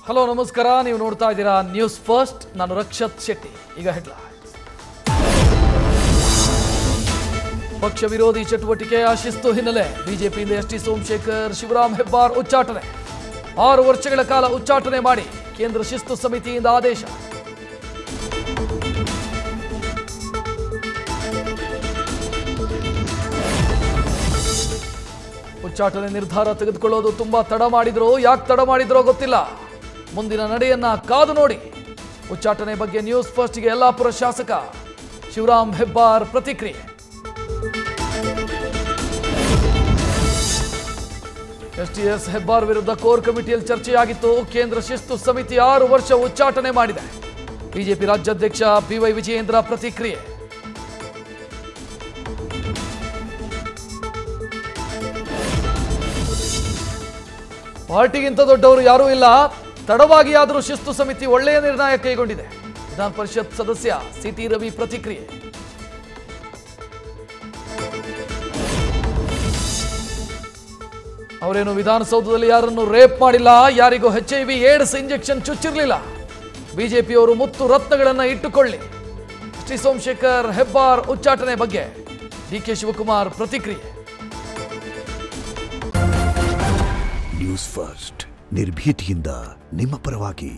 Hello ನಮಸ್ಕಾರ, ನೀವು ನೋಡ್ತಾ ಇದ್ದೀರಾ ನ್ಯೂಸ್ ಫಸ್ಟ್. ನಾನು ರಕ್ಷತ್ ಶೆಟ್ಟಿ. ಈಗ ಹೆಡ್ಲೈನ್ಸ್. ಪಕ್ಷ ವಿರೋಧಿ ಚಟುವಟಿಕೆ ಶಿಸ್ತು ಹಿನ್ನೆಲೆ ಬಿಜೆಪಿಯಿಂದ ಎಸ್ಟಿ ಸೋಮಶೇಖರ್, ಶಿವರಾಮ್ ಹೆಬ್ಬಾರ್ ಉಚ್ಚಾಟನೆ. 6 ವರ್ಷಗಳ ಕಾಲ ಉಚ್ಚಾಟನೆ ಮಾಡಿ ಕೇಂದ್ರ ಶಿಸ್ತು ಸಮಿತಿಯಿಂದ ಆದೇಶ. ಉಚ್ಚಾಟನೆ ನಿರ್ಧಾರ ತೆಗೆದುಕೊಳ್ಳೋದು ತುಂಬಾ ತಡ ಮಾಡಿದ್ರು. ಯಾಕೆ ತಡ ಮಾಡಿದ್ರೋ ಗೊತ್ತಿಲ್ಲ. ಮುಂದಿನ ನಡೆಯನ್ನ ಕಾದು ನೋಡಿ. ಉಚ್ಚಾಟನೆ ಬಗ್ಗೆ ನ್ಯೂಸ್ ಫಸ್ಟ್ಗೆ ಯಲ್ಲಾಪುರ ಶಾಸಕ ಶಿವರಾಮ್ ಹೆಬ್ಬಾರ್ ಪ್ರತಿಕ್ರಿಯೆ. ಎಸ್ಟಿಎಸ್ ಹೆಬ್ಬಾರ್ ವಿರುದ್ಧ ಕೋರ್ ಕಮಿಟಿಯಲ್ಲಿ ಚರ್ಚೆಯಾಗಿತ್ತು. ಕೇಂದ್ರ ಶಿಸ್ತು ಸಮಿತಿ 6 ವರ್ಷ ಉಚ್ಚಾಟನೆ ಮಾಡಿದೆ. ಬಿಜೆಪಿ ರಾಜ್ಯಾಧ್ಯಕ್ಷ ಬಿವೈ ವಿಜಯೇಂದ್ರ ಪ್ರತಿಕ್ರಿಯೆ. ಪಾರ್ಟಿಗಿಂತ ದೊಡ್ಡವರು ಯಾರೂ ಇಲ್ಲ. ತಡವಾಗಿ ಆದರೂ ಶಿಸ್ತು ಸಮಿತಿ ಒಳ್ಳೆಯ ನಿರ್ಣಯ ಕೈಗೊಂಡಿದೆ. ವಿಧಾನ ಪರಿಷತ್ ಸದಸ್ಯ ಸಿಟಿ ರವಿ ಪ್ರತಿಕ್ರಿಯೆ. ಅವರೇನು ವಿಧಾನಸೌಧದಲ್ಲಿ ಯಾರನ್ನು ರೇಪ್ ಮಾಡಿಲ್ಲ, ಯಾರಿಗೂ HIV ಏಡ್ಸ್ ಇಂಜೆಕ್ಷನ್ ಚುಚ್ಚಿರಲಿಲ್ಲ. ಬಿಜೆಪಿಯವರು ಮುತ್ತು ರತ್ನಗಳನ್ನು ಇಟ್ಟುಕೊಳ್ಳಿ. ಶ್ರೀ ಸೋಮಶೇಖರ್ ಹೆಬ್ಬಾರ್ ಉಚ್ಚಾಟನೆ ಬಗ್ಗೆ ಡಿಕೆ ಶಿವಕುಮಾರ್ ಪ್ರತಿಕ್ರಿಯೆ. ನ್ಯೂಸ್ ಫಸ್ಟ್ ನಿರ್ಭೀತಿಯಿಂದ ನಿಮ್ಮ ಪರವಾಗಿ.